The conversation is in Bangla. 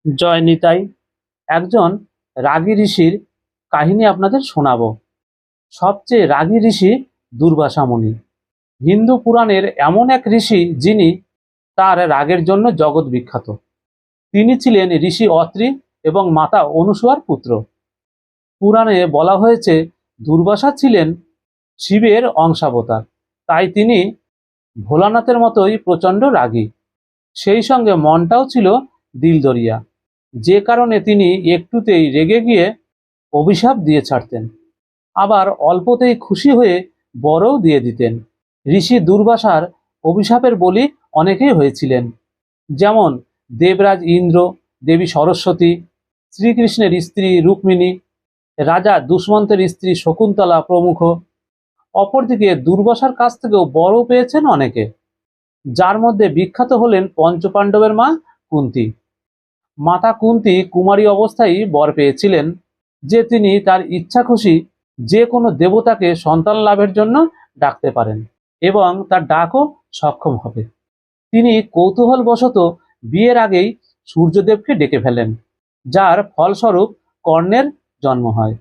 জয় নিতাই। একজন রাগী ঋষির কাহিনী আপনাদের শোনাবো। সবচেয়ে রাগী ঋষি দুর্বাসা মুনি। হিন্দু পুরাণের এমন এক ঋষি যিনি তার রাগের জন্য জগৎ বিখ্যাত। তিনি ছিলেন ঋষি অত্রি এবং মাতা অনুসূয়ার পুত্র। পুরাণে বলা হয়েছে দুর্বাসা ছিলেন শিবের অংশাবতার, তাই তিনি ভোলানাথের মতোই প্রচণ্ড রাগী। সেই সঙ্গে মনটাও ছিল দিলদরিয়া, যে কারণে তিনি একটুতেই রেগে গিয়ে অভিশাপ দিয়ে ছাড়তেন, আবার অল্পতেই খুশি হয়ে বরও দিয়ে দিতেন। ঋষি দুর্বাসার অভিশাপের বলি অনেকেই হয়েছিলেন, যেমন দেবরাজ ইন্দ্র, দেবী সরস্বতী, শ্রীকৃষ্ণের স্ত্রী রুক্মিণী, রাজা দুষ্মন্তের স্ত্রী শকুন্তলা প্রমুখ। অপরদিকে দুর্বাসার কাছ থেকেও বরও পেয়েছেন অনেকে, যার মধ্যে বিখ্যাত হলেন পঞ্চপাণ্ডবের মা কুন্তী। মাতা কুন্তী কুমারী অবস্থায় বর পেয়েছিলেন যে তিনি তার ইচ্ছা খুশি যে কোনো দেবতাকে সন্তান লাভের জন্য ডাকতে পারেন এবং তার ডাকও সক্ষম হবে। তিনি কৌতূহলবশত বিয়ের আগেই সূর্যদেবকে ডেকে ফেলেন, যার ফলস্বরূপ কর্ণের জন্ম হয়।